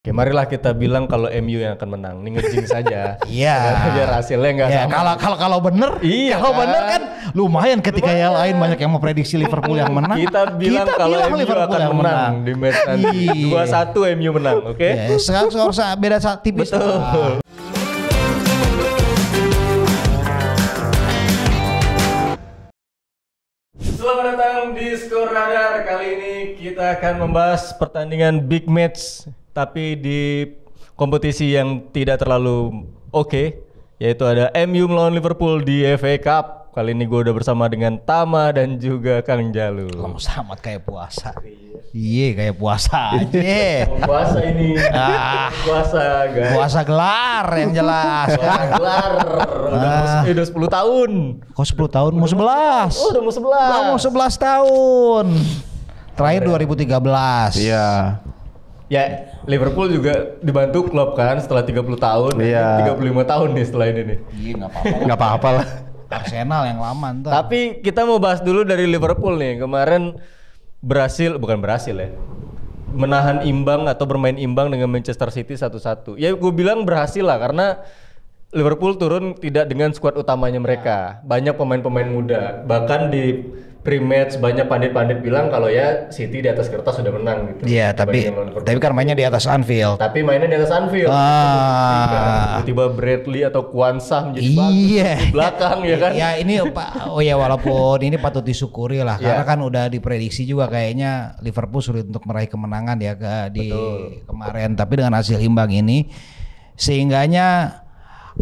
Oke, marilah kita bilang kalau MU yang akan menang. Ini ngejing saja. Iya. Biar hasilnya nggak Ya, sama. kalau bener, Iya, kalau kan? bener kan lumayan ketika yang lain banyak yang memprediksi Liverpool yang menang. Kita bilang kalau MU akan menang di match nanti. Iya. 2-1 MU menang, oke? Ya, sekarang beda tipis. Betul. Selamat datang di Skor Radar. Kali ini kita akan membahas pertandingan big match, tapi di kompetisi yang tidak terlalu oke, yaitu ada MU melawan Liverpool di FA Cup. Kali ini gue udah bersama dengan Tama dan juga Kang Jalu. Lama amat kayak puasa. Iya kayak puasa aja. Puasa ini. Puasa guys. Puasa gelar yang jelas. Puasa gelar. Udah 10 tahun. Kok 10 tahun? Mau 11. Oh, udah mau 11. Mau 11 tahun. Terakhir 2013. Iya. Ya, Liverpool juga dibantu Klopp kan setelah 30 tahun. Iya. 35 tahun nih setelah ini nih. Iya enggak apa-apa. Nggak apa-apa lah. Arsenal yang lama ntar. Tapi kita mau bahas dulu dari Liverpool nih. Kemarin bukan berhasil ya. Menahan imbang atau bermain imbang dengan Manchester City 1-1. Ya gue bilang berhasil lah karena Liverpool turun tidak dengan skuad utamanya mereka. Banyak pemain-pemain muda. Bahkan di pre-match banyak pandit-pandit bilang kalau ya City di atas kertas sudah menang gitu. Iya, tapi kan mainnya di atas Anfield. Tapi mainnya di atas Anfield. Tiba-tiba Bradley atau Kwanzaa menjadi bagus di belakang ya kan. Ya ini Pak, walaupun ini patut disyukuri lah karena kan udah diprediksi juga kayaknya Liverpool sulit untuk meraih kemenangan ya di kemarin. Tapi dengan hasil imbang ini sehingganya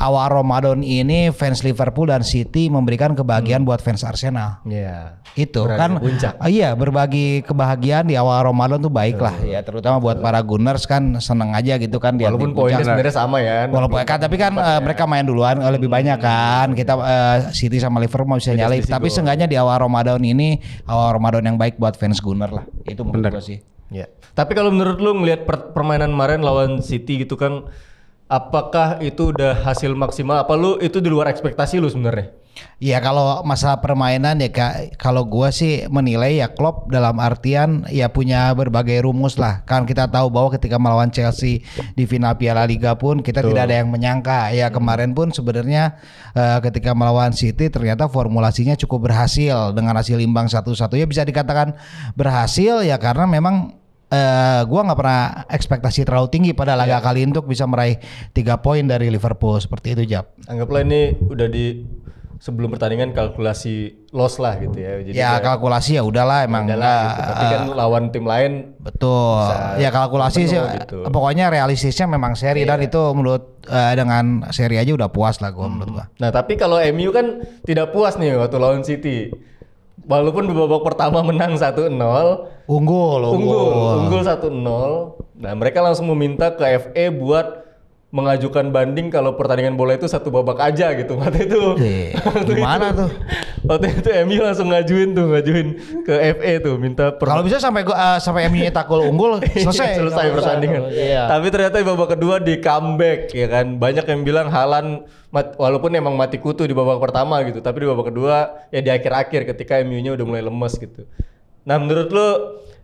awal Ramadan ini fans Liverpool dan City memberikan kebahagiaan buat fans Arsenal. Iya. Itu kan iya, berbagi kebahagiaan di awal Ramadan tuh baik lah ya, terutama buat para Gunners kan seneng aja gitu kan. Walaupun poinnya sebenarnya sama ya. Walaupun tapi kan mereka main duluan lebih banyak kan. Kita City sama Liverpool bisa nyalip, tapi seenggaknya di awal Ramadan ini awal Ramadan yang baik buat fans Gunner lah. Itu menurut gue sih. Ya. Tapi kalau menurut lu ngelihat permainan kemarin lawan City gitu kan, apakah itu udah hasil maksimal? Apa lu itu di luar ekspektasi lu sebenarnya? Ya kalau masalah permainan ya kalau gua sih menilai ya Klopp dalam artian ya punya berbagai rumus lah. Kan kita tahu bahwa ketika melawan Chelsea di final Piala Liga pun kita tidak ada yang menyangka. Ya kemarin pun sebenarnya ketika melawan City ternyata formulasinya cukup berhasil dengan hasil imbang 1-1. Ya bisa dikatakan berhasil ya karena memang gua nggak pernah ekspektasi terlalu tinggi pada laga kali ini untuk bisa meraih 3 poin dari Liverpool seperti itu, Jap. Anggaplah ini udah di sebelum pertandingan kalkulasi loss lah gitu ya. Jadi ya kalkulasi ya udahlah emang. Gitu. Tapi kan lawan tim lain betul. Ya kalkulasi sih gitu. Pokoknya realistisnya memang seri dan itu menurut dengan seri aja udah puas lah gua menurut gua. Nah tapi kalau MU kan tidak puas nih waktu lawan City. Walaupun di babak pertama menang 1-0, unggul 1-0. Nah, mereka langsung meminta ke FA buat mengajukan banding kalau pertandingan bola itu satu babak aja gitu. Waktu itu. Gimana tuh? Waktu itu MU langsung ngajuin ke FA tuh minta kalau bisa sampai MU takul unggul selesai pertandingan. Tapi ternyata di babak kedua di comeback ya kan. Banyak yang bilang Haaland walaupun emang mati kutu di babak pertama gitu, tapi di babak kedua ya di akhir-akhir ketika MU-nya udah mulai lemes gitu. Nah, menurut lu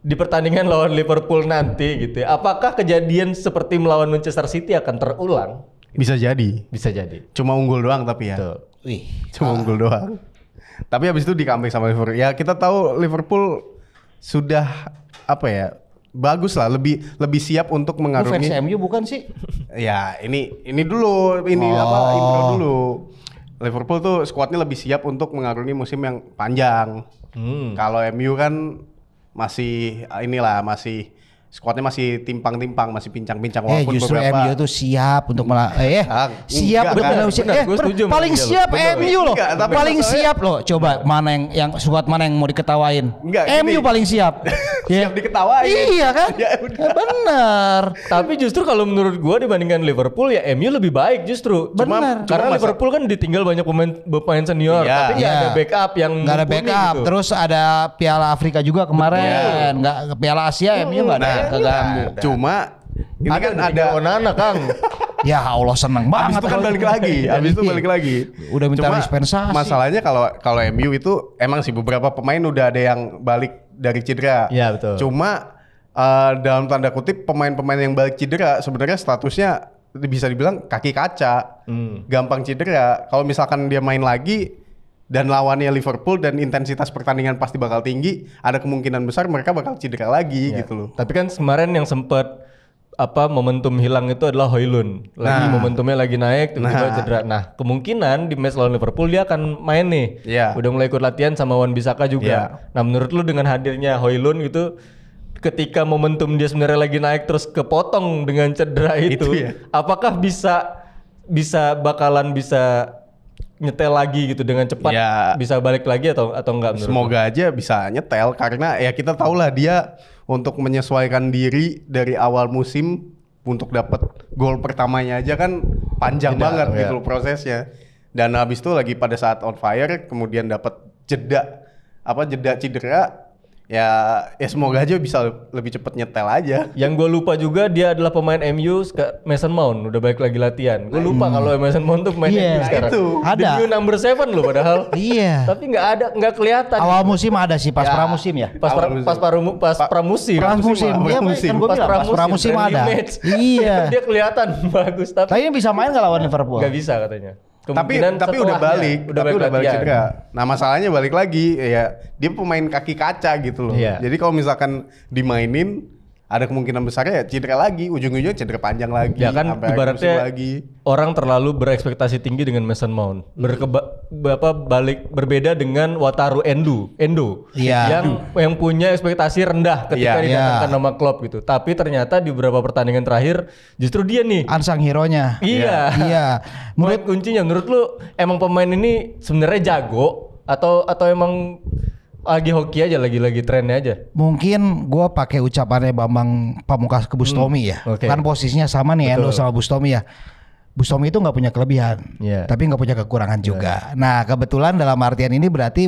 di pertandingan lawan Liverpool nanti gitu ya, apakah kejadian seperti melawan Manchester City akan terulang? Bisa jadi. Bisa jadi. Cuma unggul doang tapi ya. Betul. Cuma unggul doang. Tapi habis itu di comeback sama Liverpool. Ya kita tahu Liverpool sudah apa ya? Bagus lah, lebih siap untuk mengarungi. Fans MU bukan sih? Ya, ini dulu, intro dulu. Liverpool tuh skuadnya lebih siap untuk mengarungi musim yang panjang. Kalau MU kan masih skuadnya masih timpang-timpang, masih pincang-pincang walaupun justru beberapa MU tuh siap untuk siap paling siap MU loh. Paling siap loh. Coba mana yang skuad mana yang mau diketawain? MU paling siap. Siap diketawain. Iya kan? Ya benar. Tapi justru kalau menurut gua dibandingkan Liverpool ya MU lebih baik justru. Benar. Karena Liverpool kan ditinggal banyak pemain senior, tapi nggak ada backup yang nggak ada backup. Gitu. Terus ada Piala Afrika juga kemarin. Nggak Piala Asia MU nggak ada. Keganggu. Cuma ini kan ada Onana Kang. Ya Allah seneng banget. Habis itu kan balik lagi. Udah minta dispensasi. Masalahnya kalau MU itu emang sih beberapa pemain udah ada yang balik dari cedera. Iya betul. Cuma dalam tanda kutip pemain-pemain yang balik cedera sebenarnya statusnya bisa dibilang kaki kaca, gampang cedera. Kalau misalkan dia main lagi dan lawannya Liverpool dan intensitas pertandingan pasti bakal tinggi, ada kemungkinan besar mereka bakal cedera lagi gitu loh. Tapi kan kemarin yang sempat momentum hilang itu adalah Højlund. Lagi momentumnya lagi naik tiba-tiba cedera. Nah, kemungkinan di match lawan Liverpool dia akan main nih. Udah mulai ikut latihan sama Wan-Bissaka juga. Nah, menurut lu dengan hadirnya Højlund gitu ketika momentum dia sebenarnya lagi naik terus kepotong dengan cedera itu apakah bisa nyetel lagi gitu dengan cepat bisa balik lagi atau enggak menurut Semoga aja bisa nyetel karena ya kita tahulah dia untuk menyesuaikan diri dari awal musim untuk dapat gol pertamanya aja kan panjang banget gitu loh prosesnya. Dan habis itu lagi pada saat on fire kemudian dapat jeda cedera. Ya semoga aja bisa lebih cepat nyetel aja. Yang gue lupa juga dia adalah pemain MU Mason Mount udah balik lagi latihan. Gue lupa kalau Mason Mount tuh pemain MU sekarang. Ada. The new number 7 loh padahal. Tapi nggak kelihatan. Awal musim ada sih pas pramusim ya. Pas pramusim. Iya kan gue bilang pas pramusim ada. Iya. Dia kelihatan bagus tapi ini bisa main nggak lawan Liverpool? Nggak bisa katanya. Tapi udah balik cedera. Nah masalahnya balik lagi ya dia pemain kaki kaca gitu loh. Jadi kalau misalkan dimainin ada kemungkinan besarnya ya cedera lagi, ujung-ujungnya cedera panjang lagi. Ya kan ibaratnya orang terlalu berekspektasi tinggi dengan Mason Mount. Berbeda dengan Wataru Endo yang punya ekspektasi rendah ketika didatangkan nama Klopp gitu. Tapi ternyata di beberapa pertandingan terakhir justru dia nih unsung hero-nya. Iya. Menurut kuncinya menurut lu emang pemain ini sebenarnya jago atau emang lagi hoki aja, lagi trennya aja. Mungkin gue pakai ucapannya Bambang Pamungkas ke Bustomi ya. Kan posisinya sama nih Endo sama Bustomi ya. Bustomi itu nggak punya kelebihan, tapi nggak punya kekurangan juga. Nah kebetulan dalam artian ini berarti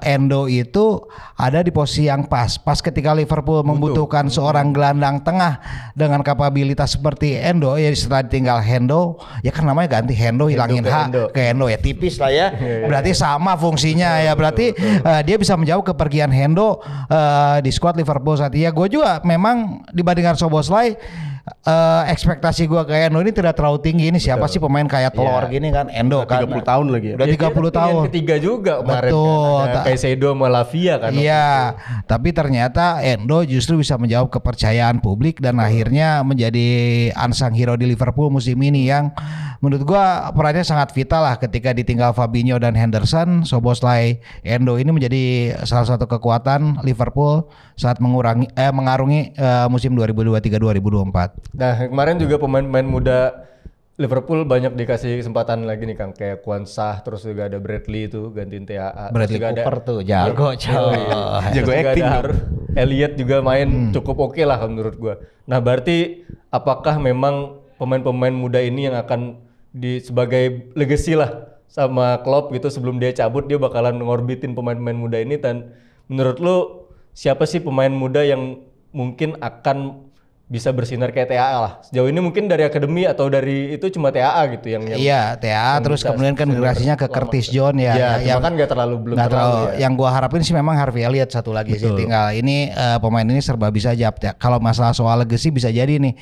Endo itu ada di posisi yang pas ketika Liverpool membutuhkan seorang gelandang tengah dengan kapabilitas seperti Endo ya setelah ditinggal Hendo ya kan namanya ganti Hendo hilangin H ke Endo ya tipis lah ya. Berarti sama fungsinya ya berarti dia bisa menjawab kepergian Hendo di skuad Liverpool saat ini. Ya gue juga memang dibandingkan Szoboszlai ekspektasi gua ke Endo ini tidak terlalu tinggi. Ini siapa sih pemain kayak telur gini kan Endo kan 30 tahun lagi ya. Udah 30 tahun. Ketiga juga kemarin kan. Caicedo sama Lavia kan. Iya, tapi ternyata Endo justru bisa menjawab kepercayaan publik dan akhirnya menjadi unsung hero di Liverpool musim ini yang menurut gua perannya sangat vital lah ketika ditinggal Fabinho dan Henderson. Szoboszlai Endo ini menjadi salah satu kekuatan Liverpool saat mengarungi musim 2023-2024. Nah kemarin juga pemain-pemain muda Liverpool banyak dikasih kesempatan lagi nih Kang, kayak Kwanzaa, terus juga ada Bradley itu gantiin TAA. Bradley Cooper tuh jago jago acting. Elliot juga main cukup oke lah menurut gua. Nah berarti apakah memang pemain-pemain muda ini yang akan sebagai legacy lah sama Klopp gitu sebelum dia cabut dia bakalan ngorbitin pemain-pemain muda ini dan menurut lu siapa sih pemain muda yang mungkin akan bisa bersinar kayak TAA lah. Sejauh ini mungkin dari akademi atau dari itu cuma TAA gitu yang iya TAA terus kemudian kan migrasinya ke Curtis Jones ya yang kan belum terlalu ya. Yang gua harapin sih memang Harvey Elliott satu lagi sih tinggal ini pemain ini serba bisa aja ya. Kalau masalah soal legacy bisa jadi nih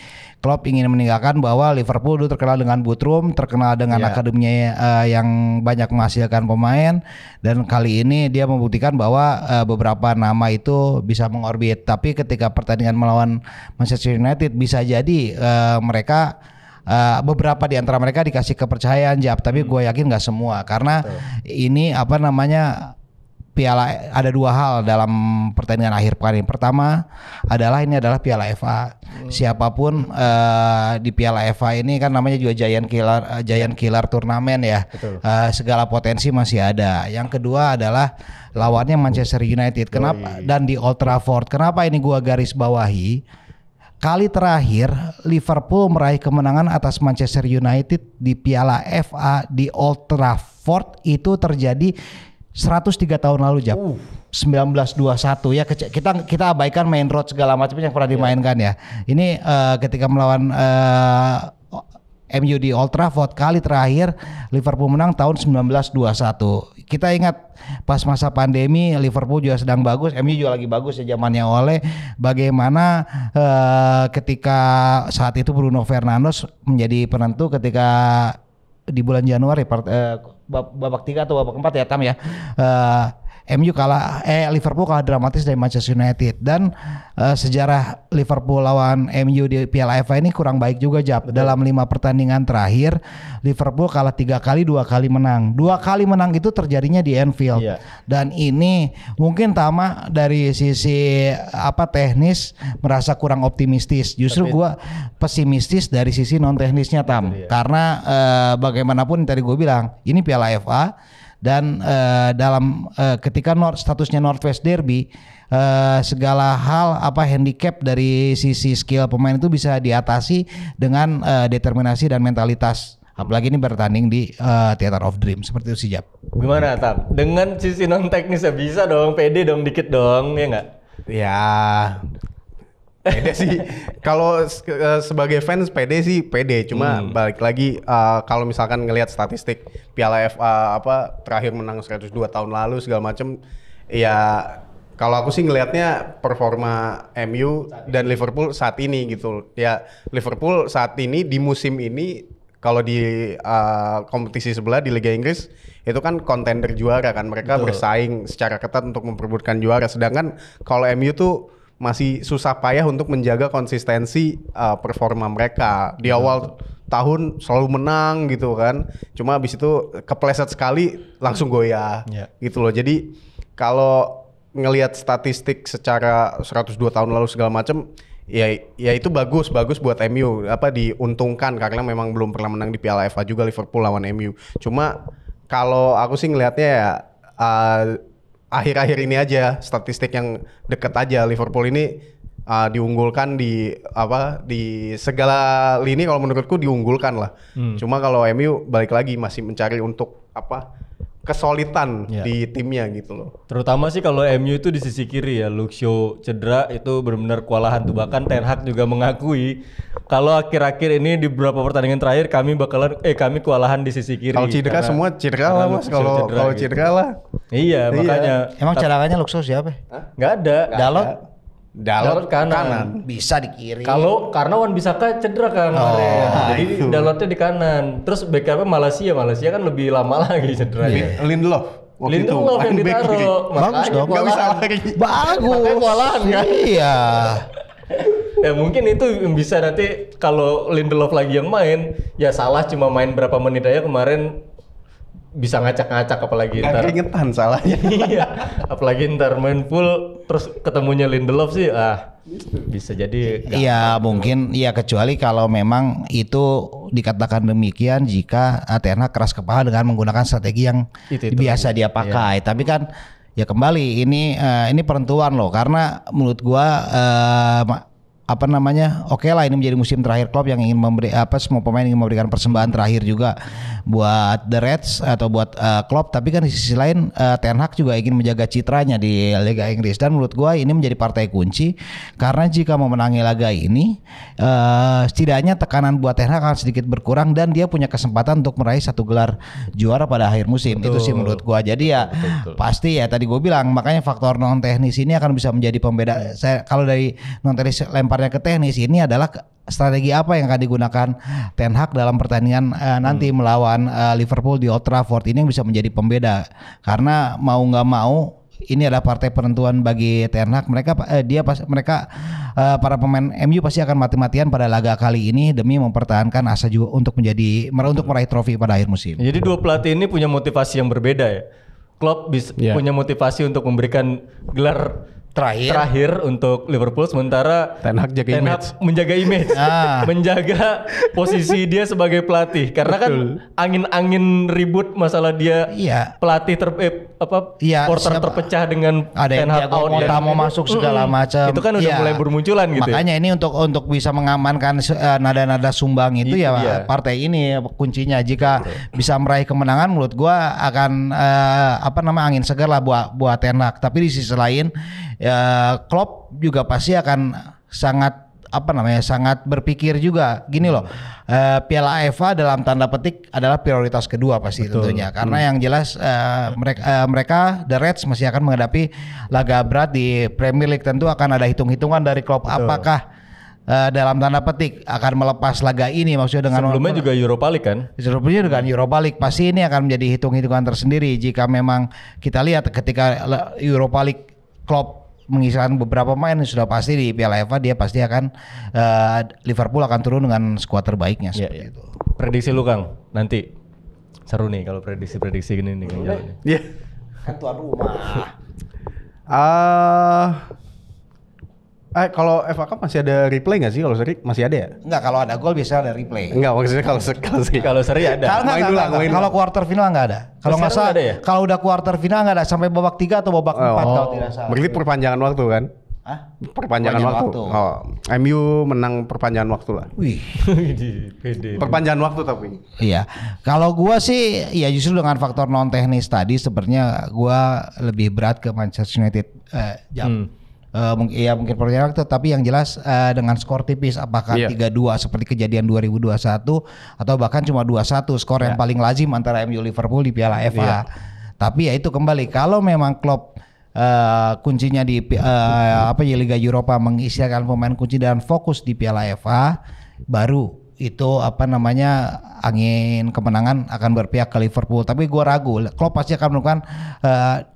Klopp ingin meninggalkan bahwa Liverpool dulu terkenal dengan bootroom, terkenal dengan akademinya yang banyak menghasilkan pemain dan kali ini dia membuktikan bahwa beberapa nama itu bisa mengorbit tapi ketika pertandingan melawan Manchester United bisa jadi mereka beberapa di antara mereka dikasih kepercayaan tapi gue yakin nggak semua karena ini Piala ada dua hal dalam pertandingan akhir pekan ini. Pertama ini adalah Piala FA. Siapapun di Piala FA ini kan namanya juga giant killer turnamen ya. Segala potensi masih ada. Yang kedua adalah lawannya Manchester United. Kenapa? Dan di Old Trafford. Kenapa ini gua garis bawahi? Kali terakhir Liverpool meraih kemenangan atas Manchester United di Piala FA di Old Trafford itu terjadi 103 tahun lalu 1921 ya kita abaikan main road segala macam yang pernah dimainkan ya. Ini ketika melawan MU di Old Trafford. Kali terakhir Liverpool menang tahun 1921. Kita ingat pas masa pandemi Liverpool juga sedang bagus, MU juga lagi bagus ya zamannya Ole. Bagaimana ketika saat itu Bruno Fernandes menjadi penentu ketika di bulan Januari babak 3 atau babak 4 ya Tam ya. Liverpool kalah dramatis dari Manchester United dan sejarah Liverpool lawan MU di Piala FA ini kurang baik juga Jap. Dalam 5 pertandingan terakhir Liverpool kalah 3 kali, 2 kali menang. 2 kali menang itu terjadinya di Anfield. Dan ini mungkin Tama dari sisi teknis merasa kurang optimistis. Justru gua pesimistis dari sisi non teknisnya Tam. Karena bagaimanapun tadi gue bilang ini Piala FA. Dan dalam ketika statusnya Northwest Derby, segala hal handicap dari sisi skill pemain itu bisa diatasi dengan determinasi dan mentalitas. Apalagi ini bertanding di Theater of Dream seperti itu sih Jap. Gimana Tam? Dengan sisi non teknisnya bisa dong, pede dong dikit dong, ya nggak? Ya. Pede sih. Kalau sebagai fans pede. Cuma balik lagi kalau misalkan ngelihat statistik Piala FA terakhir menang 102 tahun lalu segala macem, ya kalau aku sih ngelihatnya performa MU dan Liverpool saat ini gitu. Ya Liverpool saat ini di musim ini kalau di kompetisi sebelah di Liga Inggris itu kan kontender juara kan, mereka bersaing secara ketat untuk memperebutkan juara. Sedangkan kalau MU tuh masih susah payah untuk menjaga konsistensi performa mereka. Di awal tahun selalu menang gitu kan. Cuma habis itu kepleset sekali langsung goyah gitu loh. Jadi kalau ngelihat statistik secara 102 tahun lalu segala macam, ya itu bagus buat MU. Diuntungkan karena memang belum pernah menang di Piala FA juga Liverpool lawan MU. Cuma kalau aku sih ngelihatnya ya akhir-akhir ini aja, statistik yang deket aja, Liverpool ini diunggulkan di segala lini. Kalau menurutku diunggulkan lah. Cuma kalau MU balik lagi masih mencari untuk kesulitan di timnya gitu loh. Terutama sih kalau MU itu di sisi kiri ya, Luke Shaw cedera itu benar-benar kewalahan tuh. Bahkan Ten Hag juga mengakui kalau akhir-akhir ini di beberapa pertandingan terakhir kami kewalahan di sisi kiri. Kalau cedera semua cedera lah Mas. Kalau cedera lah. Iya, makanya. Emang cadangannya Luke Shaw siapa? Nggak ada. Dalot kanan. Bisa di kiri. Kalau karena Wan Bissaka cedera kan kemarin. Jadi Dalotnya di kanan. Terus backupnya Malaysia kan lebih lama lagi cederanya. Lindelof yang ditaruh. Bagus dong. Gak bisa lari. Bagus. Makanya kewalahan kan. Iya. Ya mungkin itu yang bisa nanti kalau Lindelof lagi yang main, ya Salah cuma main berapa menit aja kemarin bisa ngacak-ngacak apalagi ntar. Keringetan salahnya. Iya, apalagi ntar main full terus ketemunya Lindelof sih bisa jadi. Iya mungkin ya, kecuali kalau memang itu dikatakan demikian jika Ten Hag keras kepala dengan menggunakan strategi yang biasa dia pakai. Tapi kan ya kembali ini penentuan loh, karena menurut gua oke lah ini menjadi musim terakhir Klopp yang ingin semua pemain ingin memberikan persembahan terakhir juga buat The Reds atau buat Klopp. Tapi kan di sisi lain Ten Hag juga ingin menjaga citranya di Liga Inggris, dan menurut gua ini menjadi partai kunci karena jika memenangi laga ini setidaknya tekanan buat Ten Hag akan sedikit berkurang dan dia punya kesempatan untuk meraih 1 gelar juara pada akhir musim. Itu sih menurut gua. Jadi ya pasti ya tadi gua bilang, makanya faktor non teknis ini akan bisa menjadi pembeda. Kalau dari non teknis lemparnya ke teknis, ini adalah strategi apa yang akan digunakan Ten Hag dalam pertandingan nanti melawan Liverpool di Old Trafford. Ini yang bisa menjadi pembeda, karena mau nggak mau ini adalah partai penentuan bagi Ten Hag. Para pemain MU pasti akan mati-matian pada laga kali ini demi mempertahankan asa juga untuk meraih trofi pada akhir musim. Jadi dua pelatih ini punya motivasi yang berbeda ya. Klopp punya motivasi untuk memberikan gelar terakhir untuk Liverpool, sementara Ten Hag menjaga image, menjaga posisi dia sebagai pelatih, karena kan angin-angin ribut masalah dia pelatih porter terpecah dengan ada Ten Hag out yang mau masuk segala macam. Itu kan udah mulai bermunculan gitu. Makanya ini untuk bisa mengamankan nada-nada sumbang itu ya partai ini kuncinya. Jika bisa meraih kemenangan, menurut gua akan angin segar lah buat Ten Hag. Tapi di sisi lain Klopp juga pasti akan sangat sangat berpikir juga gini loh. Piala AFA dalam tanda petik adalah prioritas kedua pasti tentunya karena yang jelas mereka The Reds masih akan menghadapi laga berat di Premier League, tentu akan ada hitung-hitungan dari klub apakah dalam tanda petik akan melepas laga ini, maksudnya dengan sebelumnya juga Europa League kan? Sebelumnya dengan Europa League pasti ini akan menjadi hitung-hitungan tersendiri jika memang kita lihat ketika Europa League klub mengisahkan beberapa pemain sudah pasti di Piala FA dia pasti akan Liverpool akan turun dengan skuad terbaiknya seperti itu. Prediksi lu Kang nanti seru nih kalau prediksi gini nih Kang Jalu. Iya. Kan tuan rumah. Kalau FA Cup masih ada replay nggak sih? Kalau seri masih ada ya? Enggak, kalau ada gol bisa ada replay. Enggak, maksudnya kalau seri. Kalau seri ada. Kalau quarter final nggak ada. Kalau nggak salah, ada ya? Kalau udah quarter final nggak ada sampai babak 3 atau babak 4 kalau tidak salah. Berarti perpanjangan waktu kan? Hah? Perpanjangan waktu. Oh, MU menang perpanjangan waktu lah. Wih. Pede. Perpanjangan waktu tapi. Iya. Kalau gua sih ya justru dengan faktor non teknis tadi sebenarnya gua lebih berat ke Manchester United mungkin percaya waktu, tapi yang jelas dengan skor tipis apakah 3-2 seperti kejadian 2021 atau bahkan cuma 2-1 skor yang paling lazim antara MU Liverpool di Piala FA. Tapi ya itu kembali kalau memang Klopp kuncinya di Liga Eropa mengistilahkan pemain kunci dan fokus di Piala FA, baru itu angin kemenangan akan berpihak ke Liverpool. Tapi gue ragu Klopp pasti akan melakukan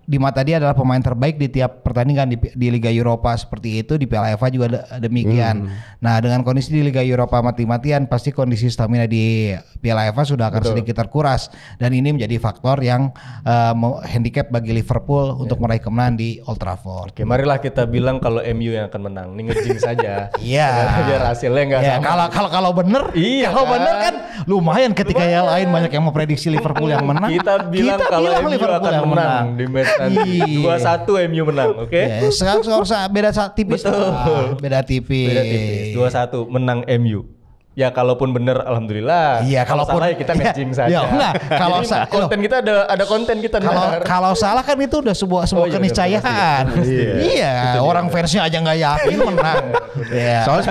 di mata dia adalah pemain terbaik di tiap pertandingan di Liga Eropa seperti itu, di Piala FA juga demikian. Nah dengan kondisi di Liga Eropa mati-matian pasti kondisi stamina di Piala FA sudah akan sedikit terkuras dan ini menjadi faktor yang handicap bagi Liverpool untuk meraih kemenangan di Old Trafford. Oke, marilah kita bilang kalau MU yang akan menang. Nih ngejing saja. Iya. Biar hasilnya enggak sama. Kalau bener, bener kan lumayan ketika yang lain banyak yang memprediksi Liverpool yang menang. Kita bilang kalau MU akan menang di match nanti. 2-1 MU menang, oke? Ya, skor beda tipis. Beda tipis. 2-1 menang MU. Ya kalaupun bener alhamdulillah. Iya, kalaupun salah ya kita matching saja. Ya, enggak. Kalau konten kita ada konten kita. Kalau salah kan itu udah sebuah keniscayaan. Iya, orang fansnya aja nggak yakin menang. Soalnya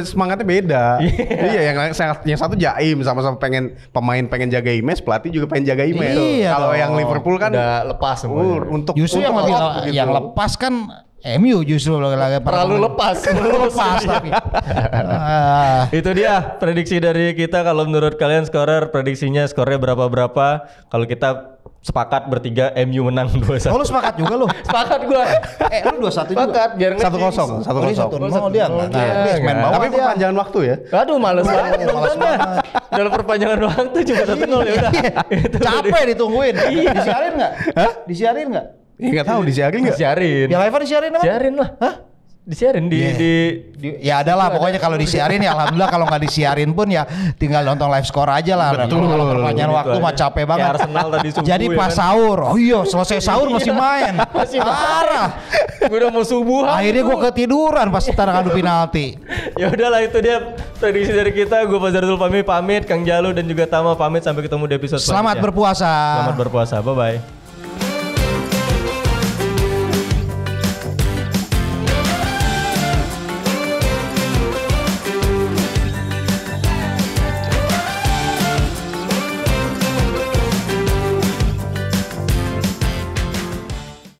semangatnya beda. Iya, yang satu jaim sama-sama pengen jaga image, pelatih juga pengen jaga image. Iya, kalau yang Liverpool kan udah lepas semua. Justru yang lebih yang lepas kan MU justru terlalu lepas tapi itu dia prediksi dari kita. Kalau menurut kalian skornya berapa? Kalau kita sepakat bertiga MU menang 2-1. Oh lu sepakat juga lu? Sepakat gua. Lu 2-1 sepakat biar 1-0. 1-0 dia. Tapi perpanjangan waktu ya. Aduh males banget. Dalam perpanjangan waktu cuma 1-0 ya udah. Capek ditungguin. Disiarin enggak? Disiarin enggak? Enggak tahu disiarin enggak? Disiarin. Piala FA disiarin apa? Disiarin lah. Hah? Disiarin ya adalah pokoknya kalau disiarin ya alhamdulillah, kalau nggak disiarin pun ya tinggal nonton live score aja lah. Betul. Kalau perpanjangan waktu mah capek banget. Kayak Arsenal tadi subuh. Jadi pas sahur, selesai sahur masih main. Masih parah. Gue udah mau subuh. Akhirnya gue ketiduran pas tendangan adu penalti. Ya udahlah, itu dia prediksi dari kita. Gue Fazardul pamit, Kang Jalu dan juga Tama pamit, sampai ketemu di episode selanjutnya. Selamat berpuasa. Bye bye.